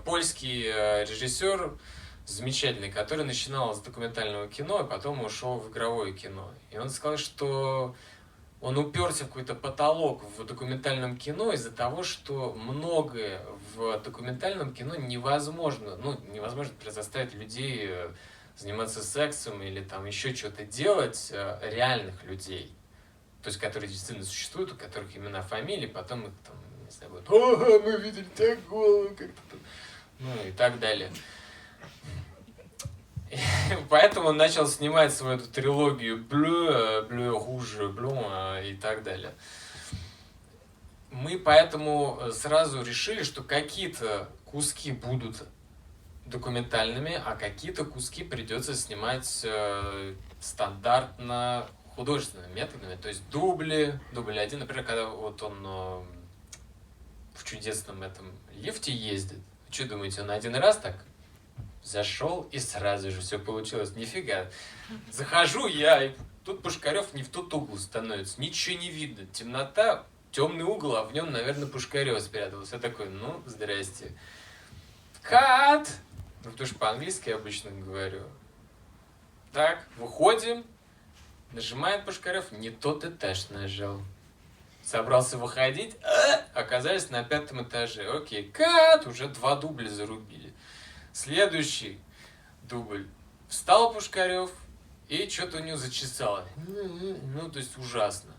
польский режиссер, замечательный, который начинал с документального кино, а потом ушел в игровое кино. И он сказал, что он уперся в какой-то потолок в документальном кино из-за того, что многое в документальном кино невозможно заставить людей заниматься сексом или там еще что-то делать, реальных людей. То есть, которые действительно существуют, у которых имена, фамилии, потом их там, не знаю, вот, мы видели так голову, как-то там, ну и так далее. Поэтому он начал снимать свою эту трилогию Bleu, Rouge, Blanc и так далее. Мы поэтому сразу решили, что какие-то куски будут документальными, а какие-то куски придется снимать стандартно художественными методами. То есть дубль один, например, когда вот он в чудесном этом лифте ездит. Вы что думаете, он один раз так зашел и сразу же все получилось? Нифига. Захожу я, и тут Пушкарев не в тот угол становится. Ничего не видно. Темнота, темный угол, а в нем, наверное, Пушкарев спрятался. Я такой, ну, здрасте. Кат! Ну, потому что по-английски я обычно говорю. Так, выходим. Нажимает Пушкарев, не тот этаж нажал. Собрался выходить, оказались на 5-м этаже. Окей, кат! Уже 2 дубля зарубили. Следующий дубль. Встал Пушкарев, и что-то у него зачесало. Ну, то есть ужасно.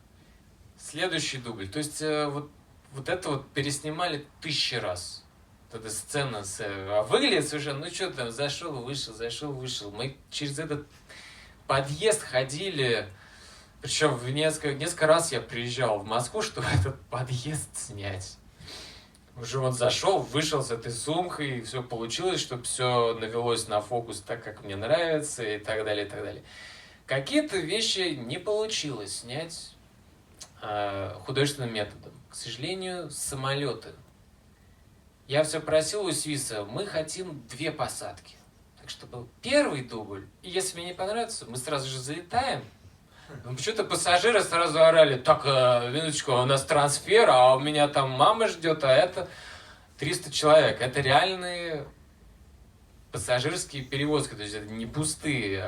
Следующий дубль. То есть вот это вот переснимали 1000 раз. Вот эта сцена. А выглядит совершенно, ну что там, зашел, вышел. Мы через этот подъезд ходили. Причем несколько раз я приезжал в Москву, чтобы этот подъезд снять. Уже он зашел, вышел с этой сумкой, и все получилось, чтобы все навелось на фокус так, как мне нравится, и так далее, и так далее. Какие-то вещи не получилось снять художественным методом. К сожалению, самолеты. Я все просил у Свиса, мы хотим 2 посадки. Так что был первый дубль, и если мне не понравится, мы сразу же залетаем. Ну, почему-то пассажиры сразу орали, так, минуточку, у нас трансфер, а у меня там мама ждет, а это 300 человек. Это реальные пассажирские перевозки, то есть это не пустые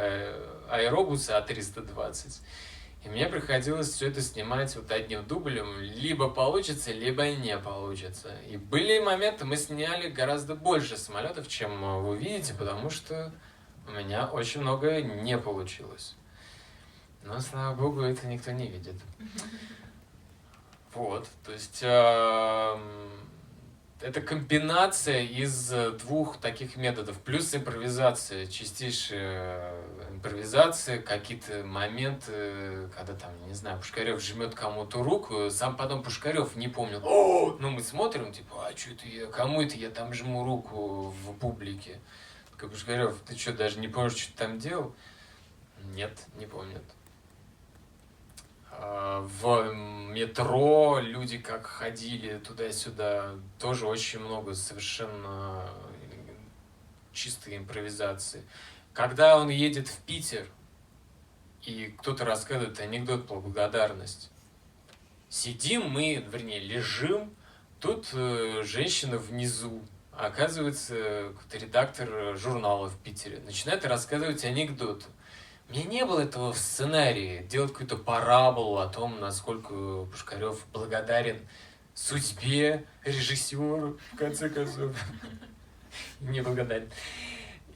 аэробусы, а 320. И мне приходилось все это снимать вот одним дублем, либо получится, либо не получится. И были моменты, мы сняли гораздо больше самолетов, чем вы видите, потому что у меня очень многое не получилось. Но, слава богу, это никто не видит. Вот, то есть это комбинация из 2 таких методов, плюс импровизация, чистейшая импровизация, какие-то моменты, когда там, не знаю, Пушкарев жмет кому-то руку, сам потом Пушкарев не помнил. Ну мы смотрим, типа, а что это я, кому это я там жму руку в публике? Такой, Пушкарев, ты что, даже не помнишь, что ты там делал? Нет, не помнит. В метро, люди как ходили туда-сюда, тоже очень много совершенно чистой импровизации. Когда он едет в Питер, и кто-то рассказывает анекдот про благодарность. Сидим мы, вернее, лежим, тут женщина внизу, оказывается, какой-то редактор журнала в Питере, начинает рассказывать анекдот. У меня не было этого в сценарии, делать какую-то параболу о том, насколько Пушкарев благодарен судьбе, режиссеру, в конце концов. Не благодарен.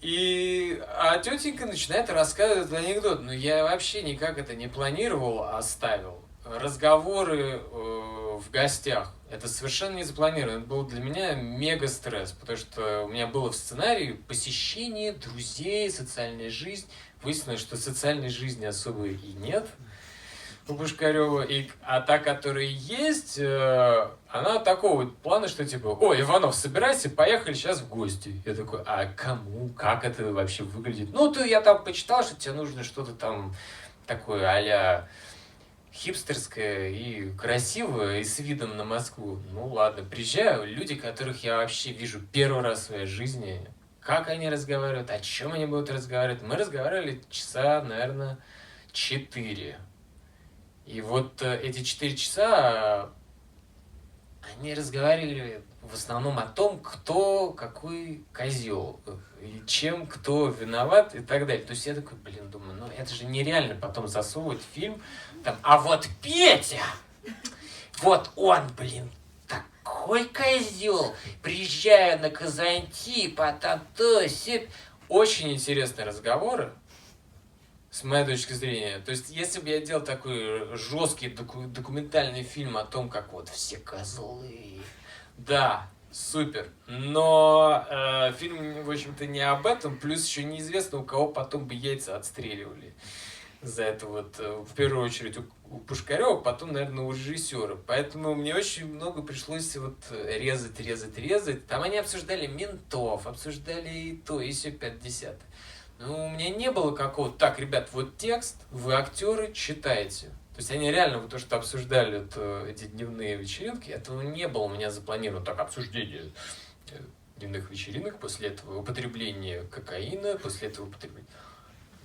А тетенька начинает рассказывать анекдот. Но я вообще никак это не планировал, а оставил. Разговоры в гостях. Это совершенно не запланировано. Это был для меня мега стресс, потому что у меня было в сценарии посещение друзей, социальная жизнь. Выяснилось, что социальной жизни особой и нет у Пушкарева. А та, которая есть, она такого плана, что типа: о, Иванов, собирайся, поехали сейчас в гости. Я такой: а кому? Как это вообще выглядит? Ну, я там почитал, что тебе нужно что-то там такое а-ля хипстерское и красивое, и с видом на Москву. Ну ладно, приезжаю, люди, которых я вообще вижу первый раз в своей жизни. Как они разговаривают, о чем они будут разговаривать. Мы разговаривали часа, наверное, 4. И вот эти 4 часа они разговаривали в основном о том, кто какой козел, и чем кто виноват и так далее. То есть я такой, думаю, ну это же нереально потом засовывать в фильм. Там, а вот Петя, вот он, такой козел. Приезжаю на Казантип, а там то, сеп. Очень интересные разговоры, с моей точки зрения. То есть, если бы я делал такой жесткий документальный фильм о том, как вот все козлы, да, супер. Но фильм, в общем-то, не об этом. Плюс еще неизвестно, у кого потом бы яйца отстреливали. За это вот, в первую очередь, у Пушкарева, потом, наверное, у режиссера. Поэтому мне очень много пришлось вот резать. Там они обсуждали ментов, обсуждали и то, и все 50. Но у меня не было какого-то: так, ребят, вот текст, вы актеры, читаете. То есть они реально вот то, что обсуждали эти дневные вечеринки, этого не было у меня запланировано. Так, обсуждение дневных вечеринок, после этого употребление кокаина, после этого употребление...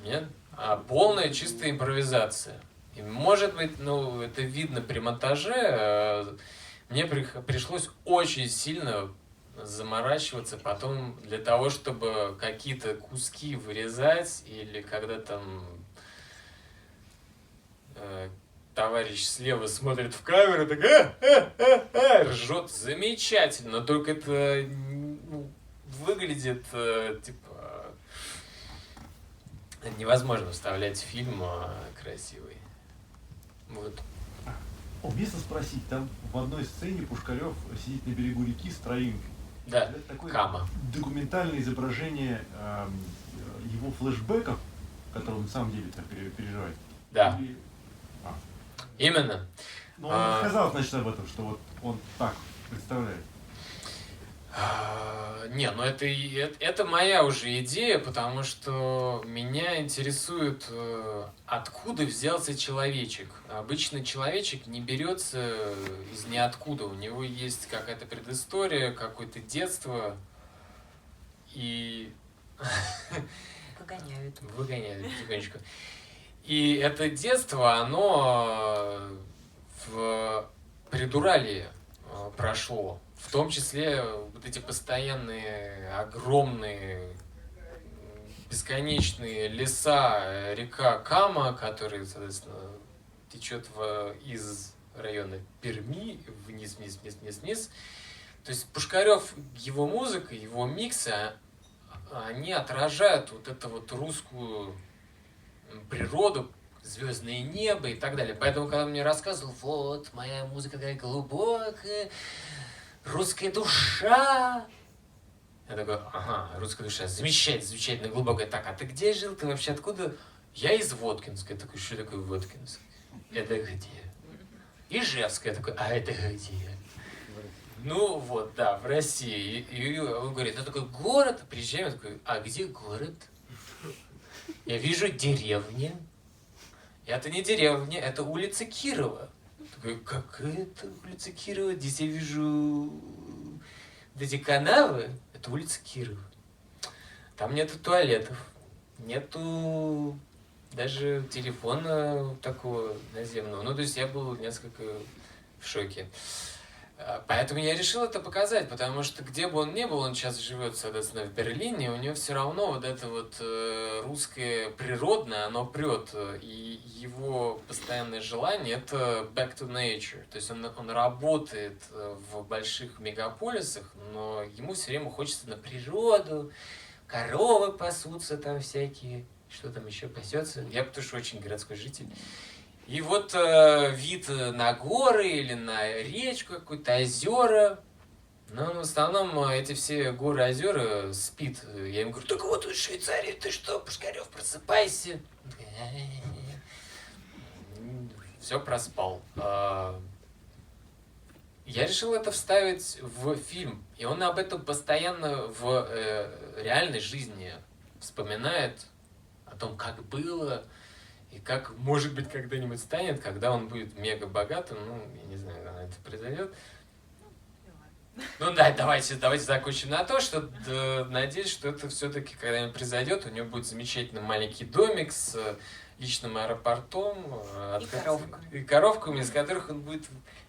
Нет? А полная чистая импровизация. И может быть, это видно при монтаже, мне пришлось очень сильно заморачиваться потом для того, чтобы какие-то куски вырезать, или когда там товарищ слева смотрит в камеру, так ржет замечательно, только это выглядит типа невозможно вставлять в фильм красивый. Вот. Уместно спросить, там в одной сцене Пушкарев сидит на берегу реки с троинкой. Да, это такое Кама. Документальное изображение его флешбеков, которые он на самом деле так переживает. Да. Именно. Но он не сказал, значит, об этом, что вот он так представляет. Не, это моя уже идея, потому что меня интересует, откуда взялся человечек. Обычно человечек не берется из ниоткуда. У него есть какая-то предыстория, какое-то детство. И... Выгоняют потихонечку. И это детство, оно в Придуралии прошло. В том числе вот эти постоянные, огромные, бесконечные леса, река Кама, которая, соответственно, течет из района Перми вниз. То есть Пушкарев, его музыка, его миксы, они отражают вот эту вот русскую природу, звездное небо и так далее. Поэтому, когда он мне рассказывал, вот, моя музыка такая глубокая, русская душа. Я такой, ага, русская душа, замечательно, глубокая. Так, а ты где жил? Ты вообще откуда? Я из Воткинска. Я такой, что такое Воткинск? Это где? Ижевск. Я такой, а это где? Ну вот, да, в России. И он говорит, это такой город. Приезжаем, я такой, а где город? Я вижу деревня. Это не деревня, это улица Кирова. такой, как это улица Кирова? Здесь я вижу вот эти канавы. Это улица Кирова. Там нету туалетов, нету даже телефона такого наземного. Ну, то есть я был несколько в шоке. Поэтому я решил это показать, потому что где бы он ни был, он сейчас живет, соответственно, в Берлине, у него все равно вот это вот русское природное, оно прет, и его постоянное желание это back to nature, то есть он работает в больших мегаполисах, но ему все время хочется на природу, коровы пасутся там всякие, что там еще пасется, я потому что очень городской житель. И вот вид на горы или на речку, какую-то озера. Но в основном эти все горы, озера спит. Я ему говорю, так вот в Швейцарии, ты что, Пушкарев, просыпайся. Все проспал. Я решил это вставить в фильм. И он об этом постоянно в реальной жизни вспоминает. О том, как было. И как, может быть, когда-нибудь станет, когда он будет мега богатым, ну, я не знаю, когда это произойдет. Ну да, давайте закончим на то, что надеюсь, что это все-таки когда-нибудь произойдет, у него будет замечательный маленький домик с личным аэропортом и коровками, из которых он будет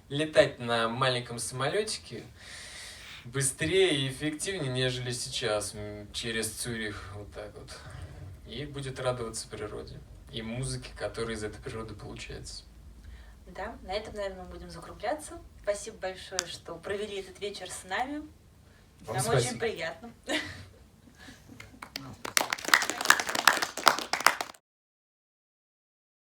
летать на маленьком самолетике быстрее и эффективнее, нежели сейчас, через Цюрих, вот так вот. И будет радоваться природе. И музыки, которая из этой природы получается. Да, на этом, наверное, мы будем закругляться. Спасибо большое, что провели этот вечер с нами. Вам Нам спасибо. очень приятно.